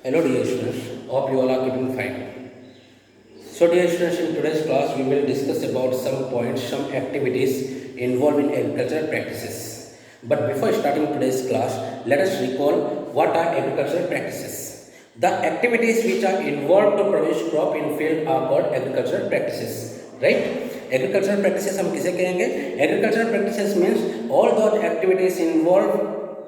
Hello dear students, hope you all are keeping fine. So dear students, in today's class we will discuss about some points, some activities involved in agricultural practices. But before starting today's class, let us recall what are agricultural practices. The activities which are involved to produce crop in field are called agricultural practices, right? Agricultural practices हम किसे कहेंगे? Agricultural practices means all those activities involved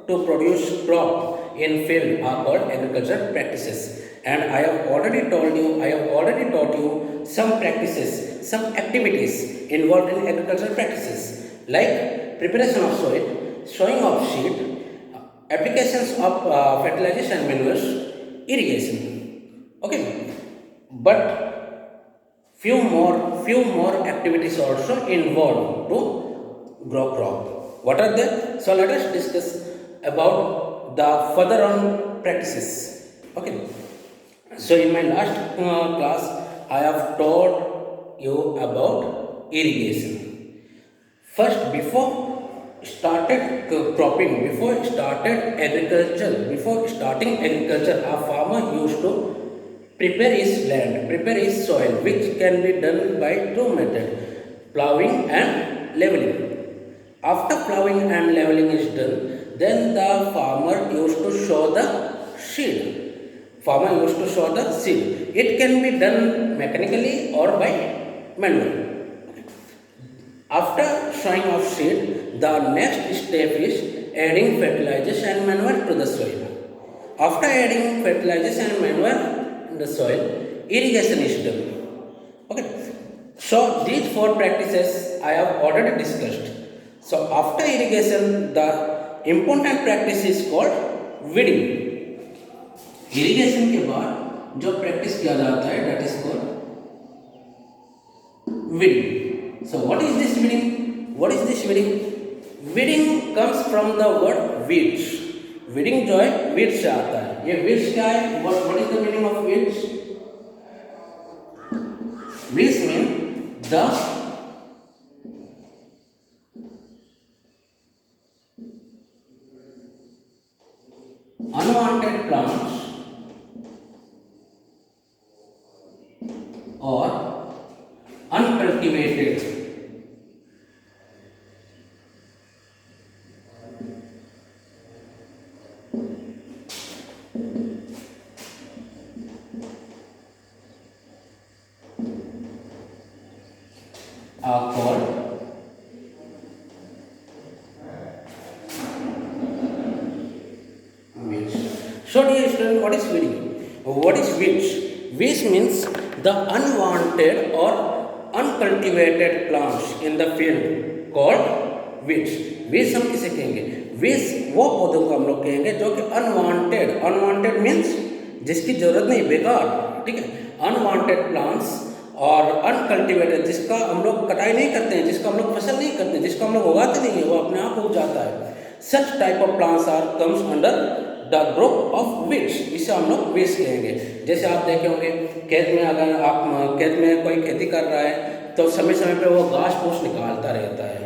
to produce crop in field are called agricultural practices. And I have already taught you some practices, some activities involved in agricultural practices, like preparation of soil, sowing of seed, applications of fertilizers and manures, irrigation. Okay, but few more activities also involved to grow crop. What are they? So let us discuss about the further on practices. Okay, so in my last class I have taught you about irrigation. First, before started cropping, before starting agriculture, a farmer used to prepare his land, prepare his soil, which can be done by two methods: plowing and leveling. After plowing and leveling is done, then the farmer used to sow the seed. It can be done mechanically or by manual. After sowing of seed, the next step is adding fertilizers and manure to the soil. After adding fertilizers and manure in the soil, irrigation is done. Okay. So these four practices I have already discussed. So after irrigation, the important practice is called weeding. Irrigation के बाद जो practice किया जाता है, that is called weeding. So what is this weeding? Weeding comes from the word weeds. Weeding जो है weeds से आता है. ये weeds क्या है? What is the meaning of weeds? Weeds mean the unwanted plants or uncultivated are called weeds. So dear student, what is weeding? What is weeds? Weeds means the unwanted or uncultivated plants in the field called weeds. Weeds हम किसे कहेंगे? Weeds वो पौधों को हम लोग कहेंगे जो कि unwanted means जिसकी जरूरत नहीं, बेकार, ठीक है. Unwanted plants और uncultivated जिसका हम लोग कटाई नहीं करते हैं, जिसका हम लोग फसल नहीं करते, जिसको हम लोग उगाते नहीं है, वो अपने आप उग जाता है. Such type of plants are comes under the group of weeds. इसे हम लोग weeds कहेंगे. जैसे आप देखे होंगे खेत में, अगर आप खेत में कोई खेती कर रहा है तो समय समय पे वो घास फूस निकालता रहता है.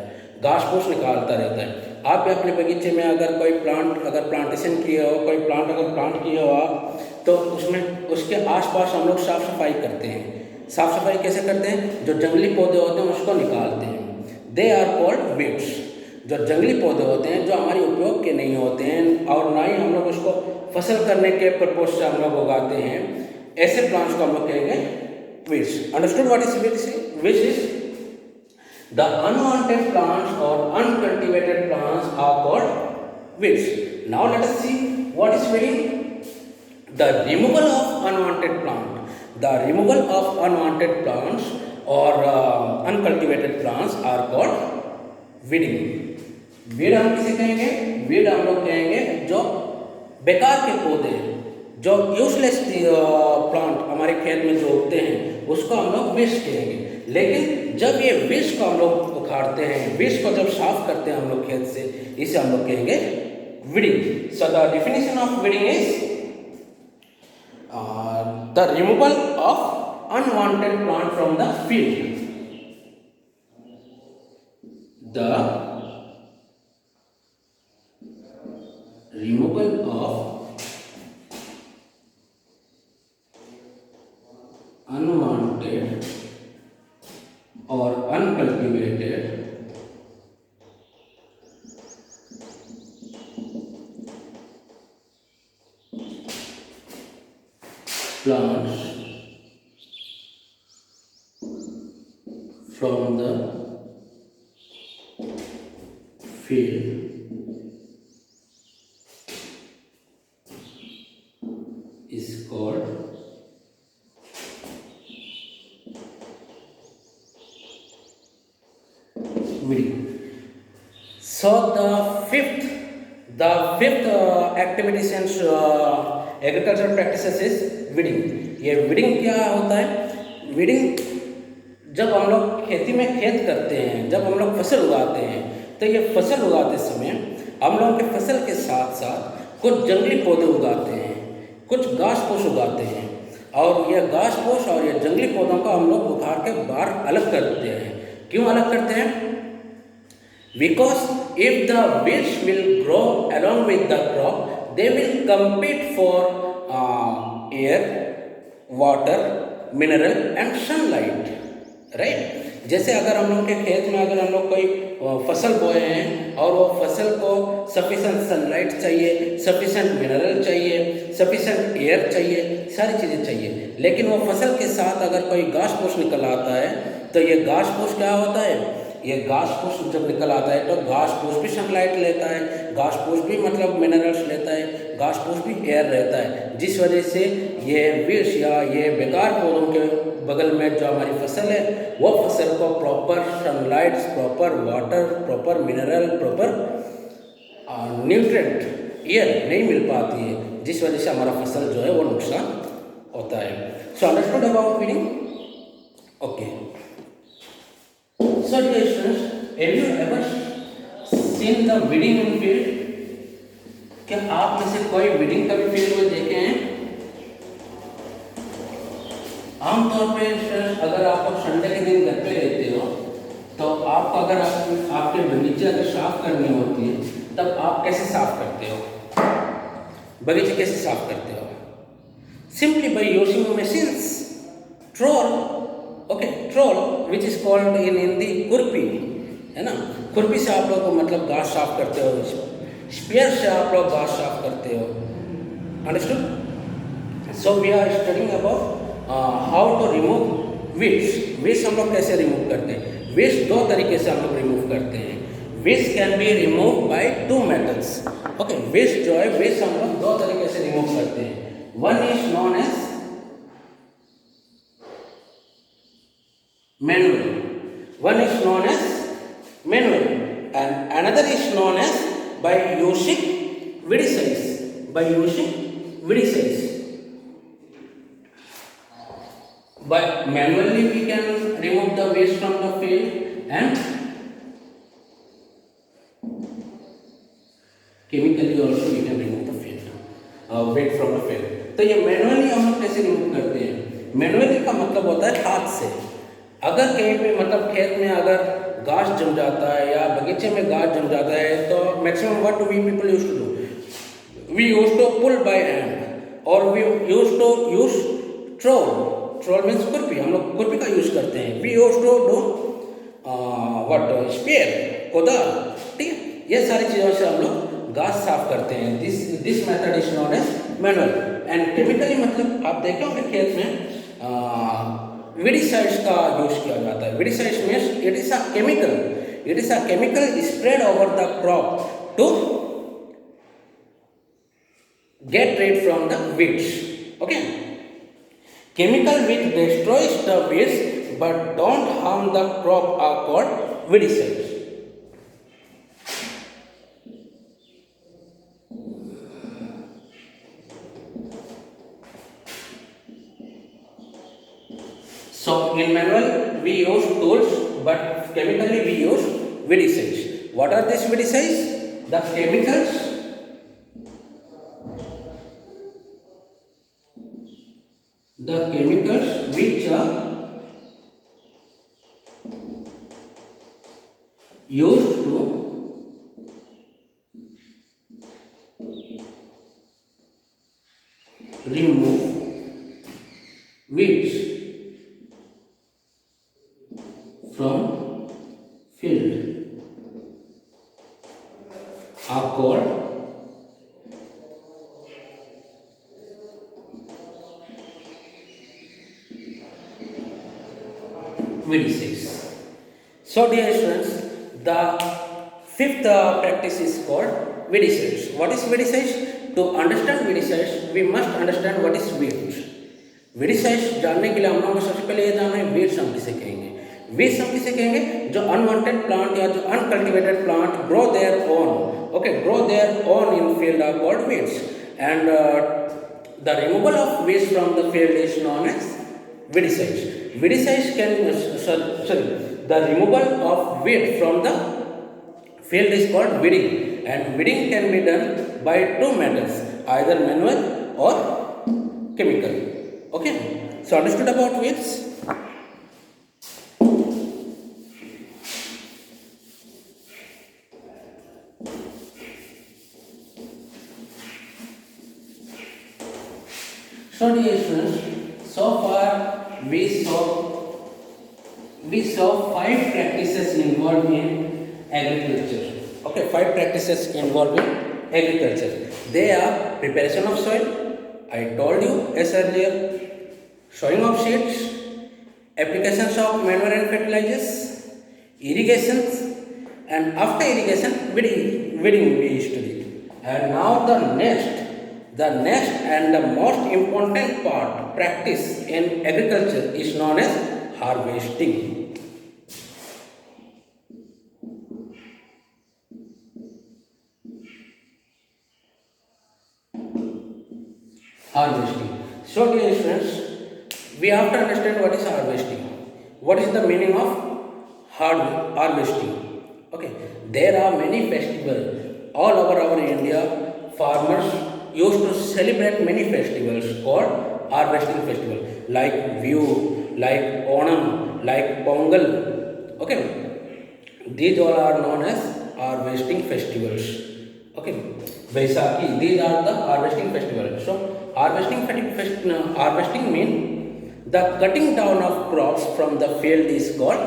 आप भी अपने बगीचे में अगर कोई प्लांट अगर प्लांटेशन किए हो, कोई प्लांट अगर प्लांट किए हो आप, तो उसमें उसके आसपास हम लोग साफ सफाई करते हैं. साफ सफाई कैसे करते हैं? जो जंगली पौधे होते हैं उसको निकालते हैं. They are called weeds. जो जंगली पौधे होते हैं जो हमारे उपयोग के नहीं होते हैं और ना ही हम लोग उसको फसल करने के पर्पज से हम लोग उगाते हैं, ऐसे प्लांट्स को हम लोग कहेंगे weeds. Understood what is weeds? Weeds is the unwanted plants or uncultivated plants are called weeds. Now let us see what is weeding. The removal of unwanted plants or uncultivated plants are called weeding. Weed हम किसे कहेंगे? Weed हम लोग कहेंगे जो बेकार के पौधे, जो यूजलेस प्लांट हमारे खेत में जो उगते हैं उसको हम लोग वीड्स कहेंगे. लेकिन जब ये वीड्स को हम लोग उखाड़ते हैं, वीड्स को जब साफ करते हैं हम लोग खेत से, इसे हम लोग कहेंगे weeding. So the definition of weeding is the removal of unwanted plant from the field. The removal of unwanted or uncultivated plants from the field is called weeding. So the fifth activities and agricultural practices is weeding. ये weeding क्या होता है? weeding जब हम लोग खेती में खेत करते हैं, जब हम लोग फसल उगाते हैं, तो ये फसल उगाते समय हम लोगों के फसल के साथ साथ कुछ जंगली पौधे उगाते हैं, कुछ घास फूस उगाते हैं, और ये घास फूस और ये जंगली पौधों को हम लोग उखाड़ के बाहर अलग कर देते हैं। क्यों अलग करते हैं? Because if the weeds will grow along with the crop, they will compete for air, water, mineral and sunlight, right? जैसे अगर हम लोग के खेत में अगर हम लोग कोई फसल बोए हैं और वो फसल को सफिशेंट सनलाइट चाहिए, सफिशेंट मिनरल चाहिए, सफिशेंट एयर चाहिए, सारी चीज़ें चाहिए, लेकिन वो फसल के साथ अगर कोई घास फूस निकल आता है तो ये घास फूस क्या होता है? ये घास फूस जब निकल आता है तो घास फूस भी सनलाइट लेता है, घास फूस भी मतलब मिनरल्स लेता है, घास फूस भी एयर रहता है, जिस वजह से ये विष या ये बेकार पौधों के बगल में जो हमारी फसल है वो फसल को proper sunlight, proper water, proper mineral, proper nutrient air नहीं मिल पाती है, जिस वजह से हमारा फसल जो है वो नुकसान होता है। So understood about feeding? Okay. So dear students, have you ever seen the weeding in field? क्या आप में से कोई weeding कभी फील्ड में देखे हैं? आमतौर पे अगर आप संडे के दिन घर पे रहते हो तो आपको अगर आपके बगीचे अगर साफ करनी होती है तब आप कैसे साफ करते हो? बगीचे कैसे साफ करते हो? Simply by using machines, trowel. Okay, troll which is called in Hindi खुरपी, है ना? खुरपी से आप लोग मतलब घास साफ करते हो, स्पेयर से आप लोग घास साफ करते हो। Understood? So we are studying about how to remove waste. Waste हम लोग कैसे रिमूव करते हैं? वेस्ट दो तरीके से हम लोग रिमूव करते हैं। Waste can be remove by two methods. Okay, waste जो है वेस्ट हम लोग दो तरीके से रिमूव करते हैं। One is known as manual. One is known as manual and another is known as by using weedicides. By using weedicides. But manually we can remove the waste from the field and chemically also we can remove the field, waste from the field. तो ये manually हम लोग कैसे remove करते हैं? Manually का मतलब होता है हाथ से। अगर कहीं पे मतलब खेत में अगर घास जम जाता है या बगीचे में घास जम जाता है तो maximum what we people use to do? We use to pull by hand और we use to use trowel. Trowel means खुरपी, हम लोग खुरपी का यूज करते हैं। We use to do what spade, कोदाल, ठीक है? ये सारी चीज़ों से हम लोग घास साफ करते हैं। This method is known as manual and chemically मतलब आप देखे होंगे खेत में weedicides का यूज किया जाता है। weedicides means it is a chemical spread over the crop to get rid from the weeds. Okay, chemical which destroys the weeds but don't harm the crop are called weedicides. So in manual we use tools but chemically we use weedicides. What are these weedicides? The chemicals which are used to remove weeds weedicides. So dear students, the fifth practice is called weedicides. What is weedicides? To understand weedicides, we must understand what is weeds. weedicides जानने के लिए हम लोगों को सबसे पहले ये जानना है weeds हम किसे कहेंगे. weeds हम किसे कहेंगे? जो unwanted plant या जो uncultivated plant grow their own, okay, grow their own in field are called weeds. And the removal of weeds from the field is known as weedicides. Weedicides can the removal of weed from the field is called weeding, and weeding can be done by two methods, either manual or chemical. Okay, so understood about weeds. So dear students, so far we saw 5 practices involved in agriculture. Okay, 5 practices involved in agriculture. They are preparation of soil, I told you as earlier, sowing of seeds, applications of manure and fertilizers, irrigations, and after irrigation weeding we studied. And now the next and the most important part practice in agriculture is known as harvesting. Harvesting. So dear students, we have to understand what is harvesting. What is the meaning of harvesting? Okay, there are many festivals all over our India. Farmers used to celebrate many festivals called harvesting festival, like Bihu, like Onam, like Pongal. Okay, these all are known as harvesting festivals. Okay, Vaisakhi, these are the harvesting festivals. So harvesting means the cutting down of crops from the field is called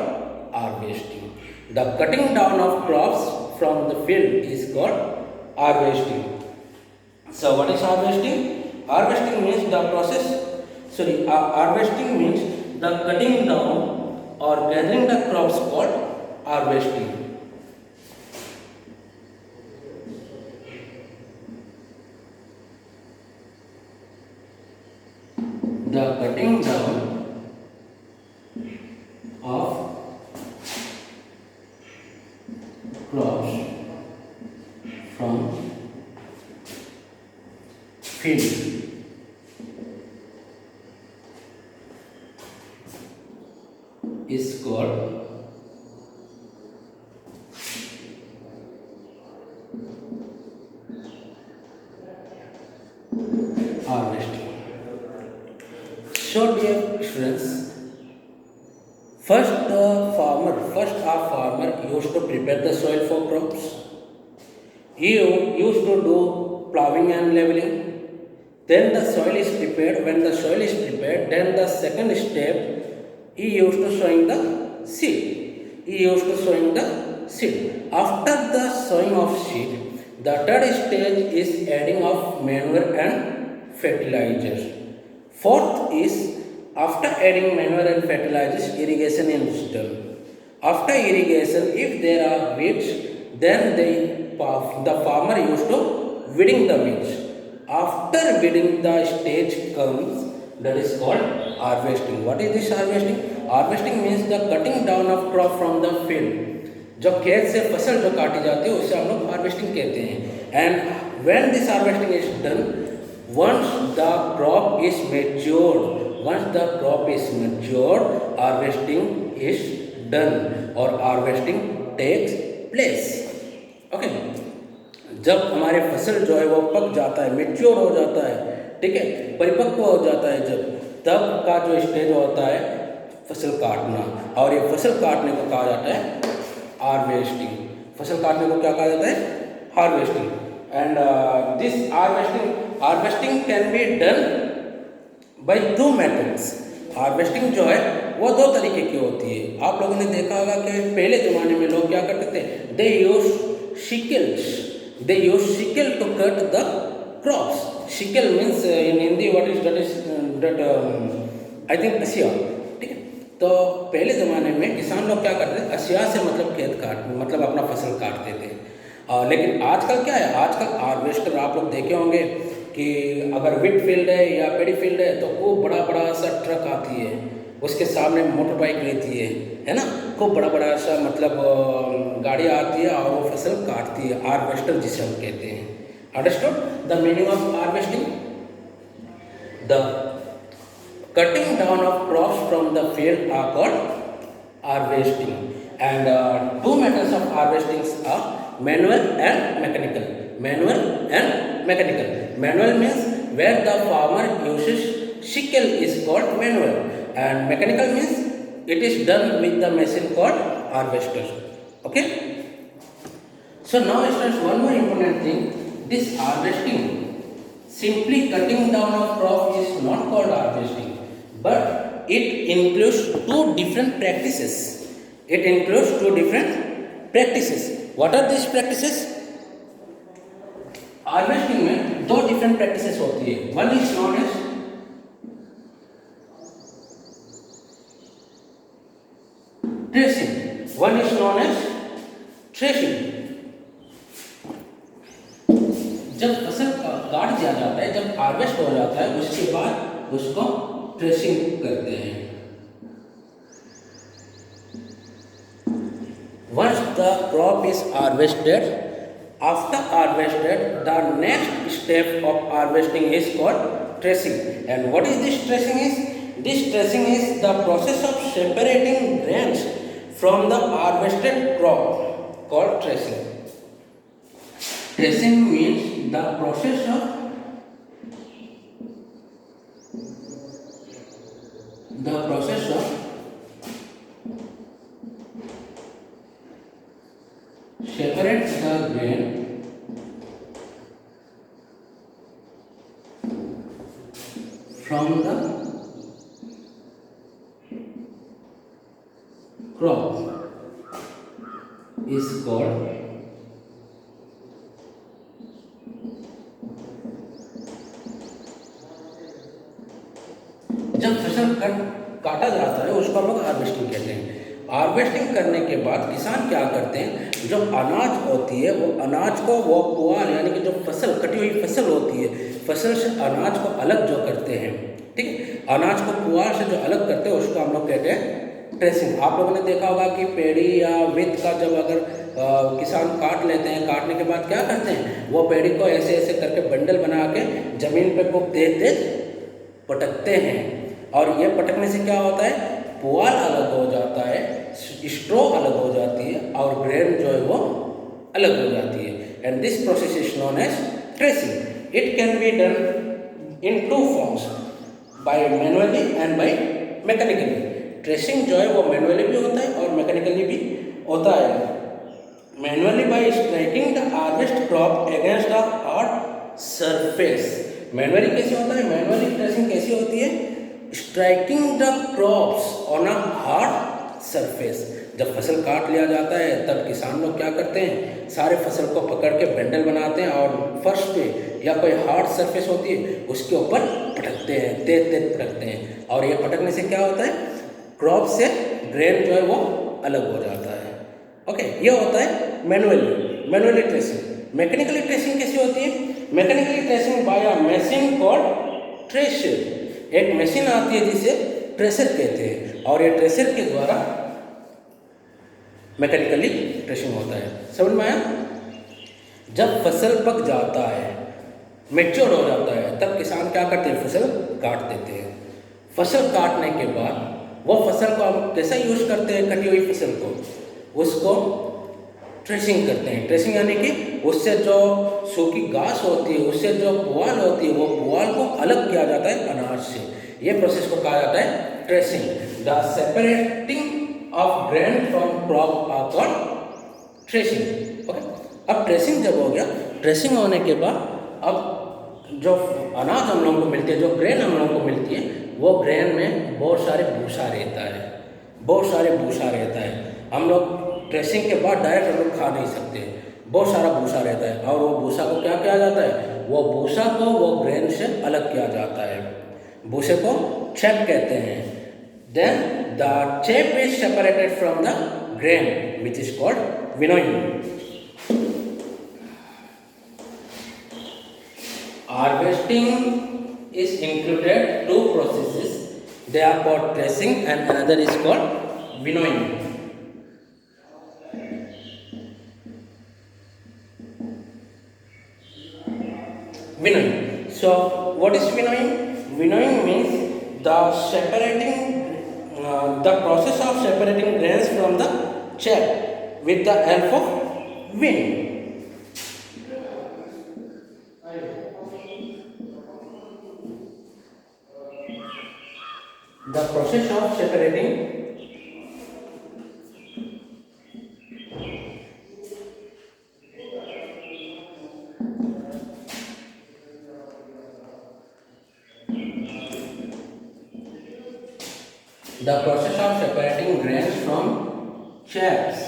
harvesting. The cutting down of crops from the field is called harvesting. So what is harvesting? Harvesting means the harvesting means the cutting down or gathering the crops called harvesting. The cutting down of crops from field is called harvesting. So dear students, first our farmer used to prepare the soil for crops. He used to do plowing and leveling. Then the soil is prepared. When the soil is prepared, then the second step, he used to sowing the seed. After the sowing of seed, the third stage is adding of manure and fertilizers. Fourth is after adding manure and fertilizers, irrigation is done. After irrigation, if there are weeds, then the farmer used to weeding the weeds. After weeding, the stage comes that is called harvesting. What is this harvesting? Harvesting means the cutting down of crop from the field. जब खेत से फसल जो काटी जाती है उसे हम लोग हार्वेस्टिंग कहते हैं. And when this harvesting is done, once the crop is matured, harvesting is done or harvesting takes place. Okay. जब हमारे फसल जो है वो पक जाता है, मेच्योर हो जाता है, ठीक है, परिपक्व हो जाता है, तब का जो स्टेज होता है फसल काटना, और ये फसल काटने को कहा जाता है हार्वेस्टिंग. फसल काटने को क्या कहा जाता है? Harvesting. And this harvesting can be done by 2 methods. Harvesting जो है वो 2 तरीके की होती है. आप लोगों ने देखा होगा कि पहले ज़माने में लोग क्या करते थे? दे use sickle to cut the crops. Sickle means in Hindi what is that? I think हसिया, ठीक है. तो पहले ज़माने में किसान लोग क्या करते थे, हसिया से मतलब खेत काट मतलब अपना फसल काटते थे। लेकिन आजकल क्या है, आजकल हार्वेस्टर आप लोग देखे होंगे कि अगर विट फील्ड है या पेडी फील्ड है तो खूब बड़ा बड़ा सा ट्रक आती है, उसके सामने मोटर बाइक रहती है ना, खूब बड़ा बड़ा सा मतलब गाड़ी आती है और वो फसल काटती है, हार्वेस्टर जिसे हम कहते हैं। Understood the meaning of harvesting? The cutting down of crops from the field are called harvesting, and two methods of harvesting are manual and mechanical. Manual and mechanical. Manual means where the farmer uses sickle is called manual, and mechanical means it is done with the machine called harvester. Okay, so now starts one more important thing. This harvesting, simply cutting down of crop is not called harvesting, but it includes two different practices. It includes two different practices. What are these practices? Harvesting में दो different practices होती है. One is known as threshing, one is known as threshing. जब फसल काट दिया जाता है, जब हार्वेस्ट हो जाता है, उसके बाद उसको थ्रेशिंग करते हैं. Once the crop is harvested, after harvested, the next step of harvesting is called threshing. And what is this threshing is? This threshing is the process of separating grains from the harvested crop, called threshing. Threshing means the process of separate the grain from the crop is called जब फसल काटा जाता है उसको हम लोग harvesting कहते हैं. हार्वेस्टिंग करने के बाद किसान क्या करते हैं, जो अनाज होती है वो अनाज को वो पुआल यानी कि जो फसल कटी हुई फसल होती है, फसल से अनाज को अलग जो करते हैं, ठीक है, अनाज को पुआल से जो अलग करते हैं उसको हम लोग कहते हैं ट्रेसिंग. आप लोगों ने देखा होगा कि पेड़ी या विथ का जब अगर किसान काट लेते हैं, काटने के बाद क्या करते हैं, वो पेड़ी को ऐसे ऐसे करके बंडल बना के जमीन पे खूब तेज तेज पटकते हैं. और ये पटकने से क्या होता है, पुआल अलग हो जाता है, स्ट्रो अलग हो जाती है और ग्रेन जो है वो अलग हो जाती है. And this process is known as threshing. It can be done in two forms, by manually and by mechanically. Threshing जो है वो मैनुअली भी होता है और मैकेनिकली भी होता है. Manually bye striking the harvest crop against the hard surface. Manually कैसे होता है, मैनुअली ट्रेसिंग कैसी होती है, striking the crops on a hard surface. जब फसल काट लिया जाता है तब किसान लोग क्या करते हैं, सारे फसल को पकड़ के बंडल बनाते हैं और फर्श पे या कोई हार्ड सरफेस होती है उसके ऊपर पटकते हैं, तेज तेज पटकते हैं. और ये पटकने से क्या होता है, क्रॉप से ग्रेन जो है वो अलग हो जाता है. ओके, ये होता है मैनुअली ट्रेसिंग. मैकेनिकली ट्रेसिंग कैसी होती है, mechanically threshing by a machine called thresher. एक मशीन आती है जिसे ट्रेसर कहते हैं और ये ट्रेसर के द्वारा मैकेनिकली ट्रेसिंग होता है. समझ में आया? जब फसल पक जाता है, मैच्योर हो जाता है, तब किसान क्या करते हैं, फसल काट देते हैं. फसल काटने के बाद वो फसल को हम कैसा यूज करते हैं, कटी हुई फसल को, उसको ट्रेसिंग करते हैं. ट्रेसिंग यानी कि उससे जो सूखी घास होती है, उससे जो पुआल होती है, वो पुआल को अलग किया जाता है अनाज से. ये प्रोसेस को कहा जाता है threshing. The separating of grain from crop are called threshing. Okay, अब ट्रेसिंग जब हो गया, ट्रेसिंग होने के बाद अब जो अनाज हम लोगों को मिलती है, जो ग्रेन हम लोगों को मिलती है, वो ग्रेन में बहुत सारे भूसा रहता है. हम लोग ट्रेसिंग के बाद डायरेक्ट हम लोग खा नहीं सकते, बहुत सारा भूसा रहता है. और वो भूसा को क्या किया जाता है, वो भूसा को वो ग्रेन से अलग किया जाता है. भूसे को चैप कहते हैं. Then the chaff is separated from the grain, which is called winnowing. Harvesting is included two processes. They are called threshing and another is called winnowing. Winnowing. So what is winnowing? Winnowing means the process of separating grains from the chaff with the help of wind. The process of separating grains from chaffs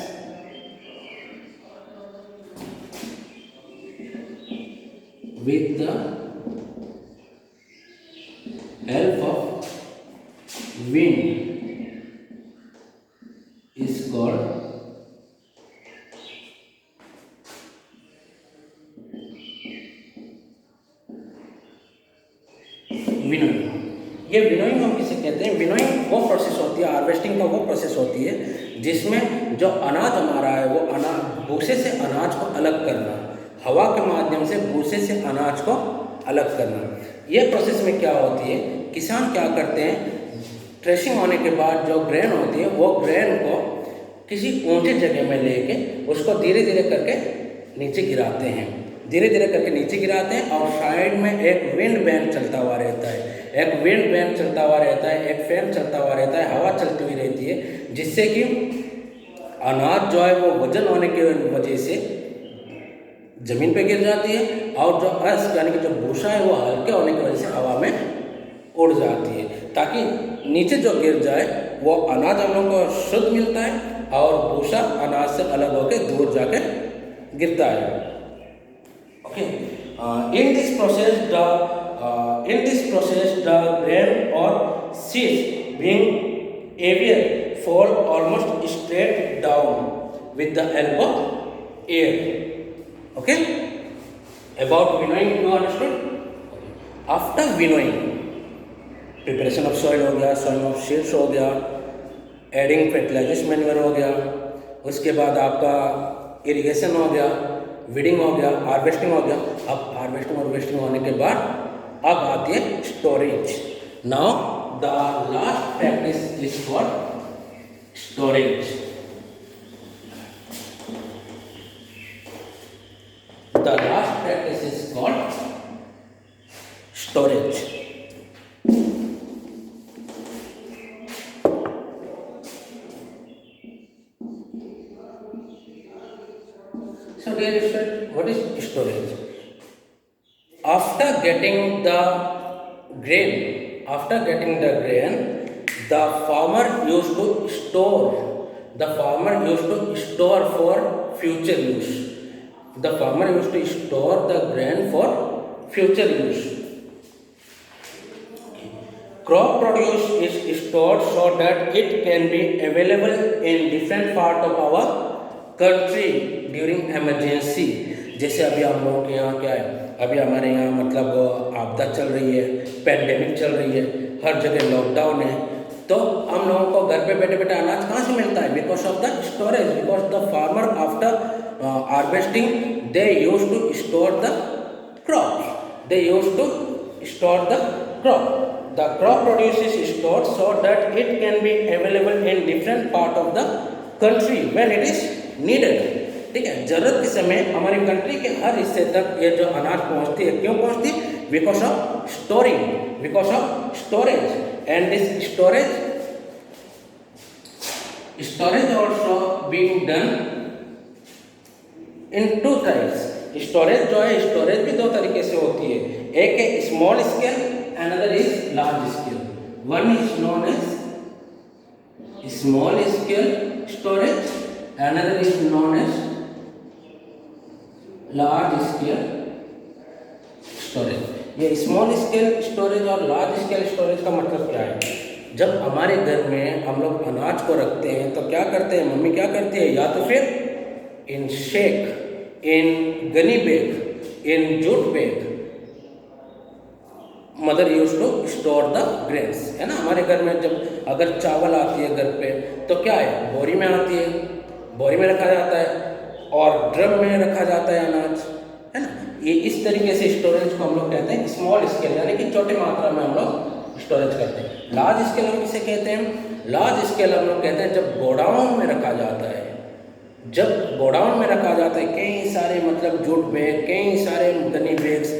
with the help of wind is called winnowing. ये winnowing हम किसे कहते हैं? Winnowing वो process होती है, harvesting का वो प्रोसेस होती है जिसमें जो अनाज हमारा है वो अनाज भूसे से अनाज को अलग करना, हवा के माध्यम से भूसे से अनाज को अलग करना. ये प्रोसेस में क्या होती है, किसान क्या करते हैं, थ्रेशिंग होने के बाद जो ग्रेन होती है वो ग्रेन को किसी ऊंचे जगह में लेके उसको धीरे धीरे करके नीचे गिराते हैं, धीरे धीरे करके नीचे गिराते हैं और साइड में एक विंड वैन चलता हुआ रहता है, एक विंड वैन चलता हुआ रहता है, एक फैन चलता हुआ रहता है, हवा चलती हुई रहती है, जिससे कि अनाज जो है वो वजन होने की वजह से जमीन पे गिर जाती है और जो अर्थ यानी कि जो भूसा है वो हल्के होने की वजह से हवा में उड़ जाती है, ताकि नीचे जो गिर जाए वो अनाज हम लोगों को शुद्ध मिलता है और भूसा अनाज से अलग होकर दूर जाकर गिरता है. Okay. In this process the grain or seeds being heavier fall almost straight down with the help of air. Okay. About winnowing you understood? After winnowing, preparation of soil हो गया, सॉइल ऑफ सीड्स हो गया, adding fertilisers manure हो गया, उसके बाद आपका irrigation हो गया, वीडिंग हो गया, हार्वेस्टिंग हो गया. अब हार्वेस्टिंग होने के बाद अब आती है storage. Now the last practice is called storage. The last practice is called storage. So dear student, what is storage? After getting the grain, the farmer used to store. The farmer used to store for future use. The farmer used to store the grain for future use. Crop produce is stored so that it can be available in different part of our country during emergency. जैसे अभी हम लोगों के यहाँ क्या है, अभी हमारे यहाँ मतलब आपदा चल रही है, पैंडेमिक चल रही है, हर जगह लॉकडाउन है, तो हम लोगों को घर पे बैठे बैठे अनाज कहाँ से मिलता है? Because of the storage. Because the farmer after harvesting they use to store the crop. The crop produce is stored so that it can be available in different part of the country when it is needed. ठीक है, जरूरत के समय हमारी country के हर हिस्से तक ये जो अनाज पहुंचती है. क्यों पहुंचती? Because of storing, because of storage. And this storage also being done in two types. Storage जो है, स्टोरेज भी दो तरीके से होती है. एक है small scale, another is large scale. One is known as small scale storage, another is known as large scale storage. ये स्मॉल स्केल स्टोरेज और लार्ज स्केल स्टोरेज का मतलब क्या है? जब हमारे घर में हम लोग अनाज को रखते हैं तो क्या करते हैं, मम्मी क्या करती है, या तो फिर in sack, in gunny bag, in jute bag mother use to store the grains, है ना। हमारे घर में जब अगर चावल आती है घर पे तो क्या है, बोरी में आती है, बोरी में रखा जाता है और ड्रम में रखा जाता है अनाज, है ना। ये इस तरीके से स्टोरेज को हम लोग कहते हैं स्मॉल स्केल, यानी कि छोटी मात्रा में हम लोग स्टोरेज करते हैं। लार्ज स्केल हम किसे कहते हैं, लार्ज स्केल हम लोग कहते हैं जब गोडाउन में रखा जाता है, जब गोडाउन में रखा जाता है कई सारे मतलब जूट बैग, कई सारे गनी बैग्स,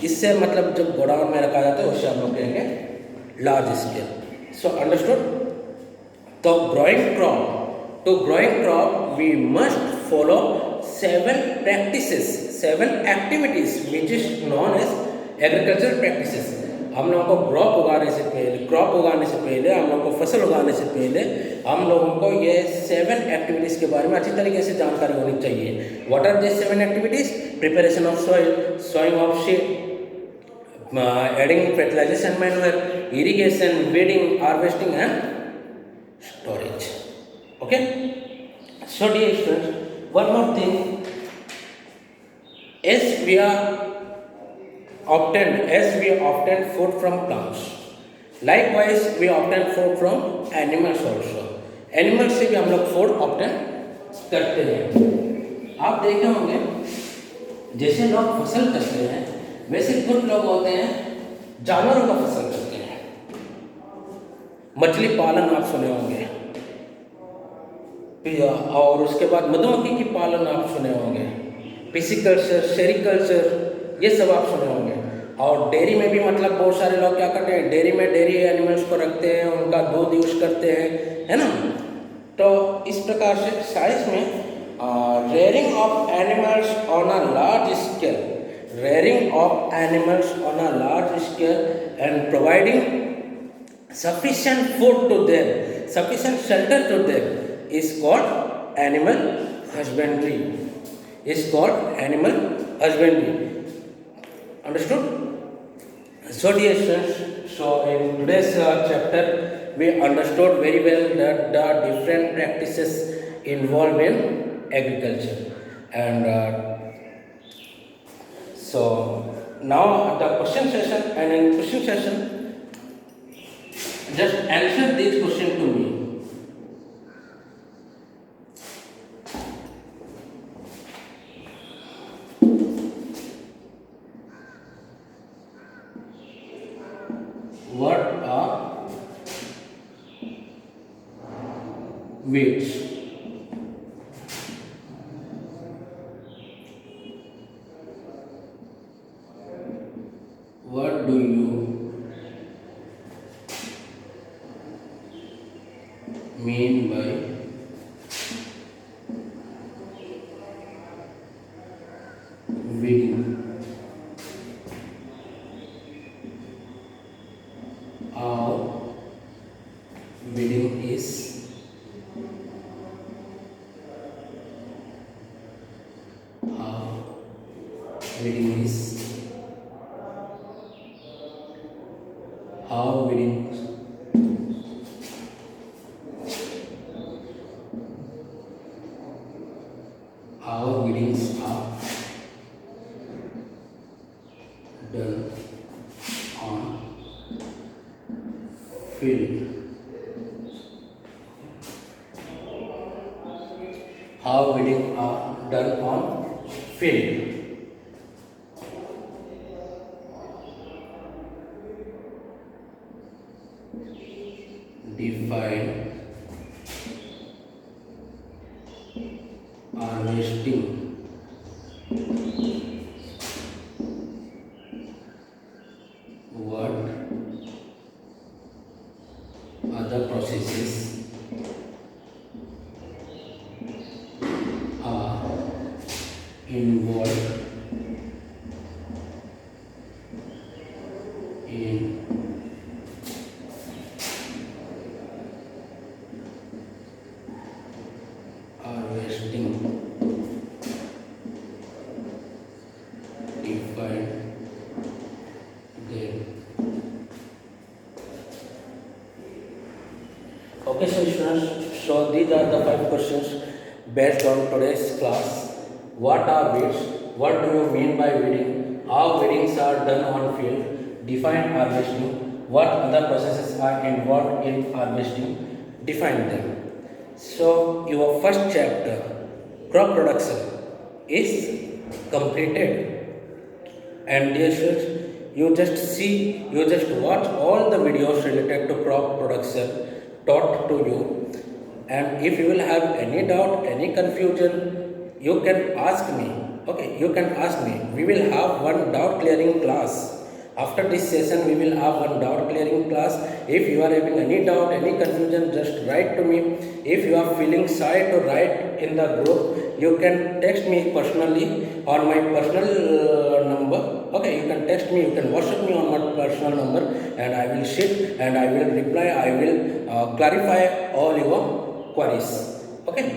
इससे मतलब जब गोडाउन में रखा जाता है उससे हम लोग कहेंगे लार्ज स्केल। So understood. तो growing crop, to growing crop we must follow 7 practices, 7 activities which is known as agricultural practices। हम लोगों को क्रॉप उगाने से पहले हम लोगों को फसल उगाने से पहले हम लोगों को ये 7 एक्टिविटीज़ के बारे में अच्छी तरीके से जानकारी होनी चाहिए। What are this 7 activities? Preparation of soil, sowing of seed, adding fertilization, manure, irrigation, weeding, harvesting and storage। Okay, so dear students, one more thing, as we obtain food from plants, likewise we obtain food from animals also। Animals से भी हम लोग food obtain करते हैं। आप देखे होंगे जैसे लोग फसल करते हैं वैसे कुछ लोग होते हैं जानवरों का फसल करते हैं। मछली पालन आप सुने होंगे, और उसके बाद मधुमक्खी की पालन आप सुने होंगे, पिसिकल्चर, सेरिकल्चर, ये सब आप सुने होंगे। और डेयरी में भी मतलब बहुत सारे लोग क्या करते हैं, डेयरी में डेयरी एनिमल्स को रखते हैं, उनका दूध यूज करते हैं, है ना। तो इस प्रकार से साइंस में rearing of animals on a large scale, rearing of animals on a large scale and providing sufficient food to them, sufficient shelter to them is called animal husbandry, is called animal husbandry। Understood? So dear students, so in today's chapter we understood very well that the different practices involved in agriculture, and so now the question session, and in question session just answer this question to me। What are weeds? What do you mean by weeding? How weeding is how weeding is how weeding how weedings are done on field, how weeding are done on field। Define harvesting, what other processes are involved in harvesting, define them। Okay, so students, so these are the 5 questions based on today's class. What are weeds? What do you mean by weeding? How weedings are done on field? Define harvesting. What other processes are involved in harvesting? Define them. So your first chapter, crop production, is completed. And dear students, you just watch all the videos related to crop production taught to you. And if you will have any doubt, any confusion, you can ask me. Okay, you can ask me. We will have one doubt clearing class. After this session, we will have one doubt clearing class. If you are having any doubt, any confusion, just write to me. If you are feeling shy to write in the group, you can text me personally on my personal number. Okay, you can text me, you can WhatsApp me on my personal number, and I will sit and I will reply. I will clarify all your queries. Okay.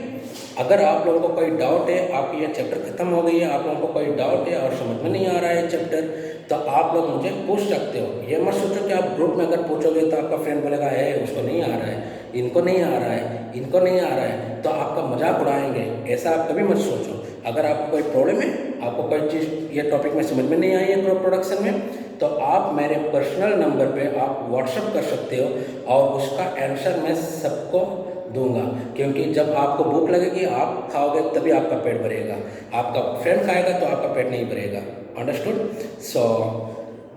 अगर आप लोगों को कोई doubt है, आपकी ये chapter खत्म हो गई है, आप लोगों को कोई डाउट है और समझ में नहीं आ रहा है चैप्टर, तो आप लोग मुझे पूछ सकते हो. ये मत सोचो कि आप ग्रुप में अगर पूछोगे तो आपका फ्रेंड बोलेगा है उसको नहीं आ रहा है, इनको नहीं आ रहा है, इनको नहीं आ रहा है, तो आपका मजाक उड़ाएंगे. ऐसा आप कभी मत सोचो. अगर आपको कोई प्रॉब्लम है, आपको कोई चीज़ ये टॉपिक में समझ में नहीं आई है क्रॉप प्रोडक्शन में, तो आप मेरे पर्सनल नंबर पे आप व्हाट्सअप कर सकते हो और उसका आंसर मैं सबको दूंगा. क्योंकि जब आपको भूख लगेगी, आप खाओगे तभी आपका पेट भरेगा. आपका फ्रेंड खाएगा तो आपका पेट नहीं भरेगा. Understood? So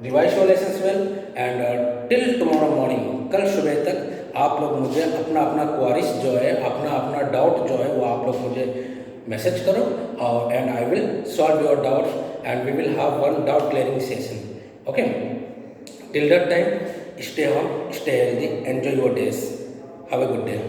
revise your lessons well and till tomorrow morning, कल सुबह तक आप लोग मुझे अपना अपना क्वारीज जो है, अपना अपना डाउट जो है वो आप लोग मुझे मैसेज करो और and I will solve your doubts and we will have one doubt clearing session. Okay, till that time, stay home, stay healthy, enjoy your days. Have a good day.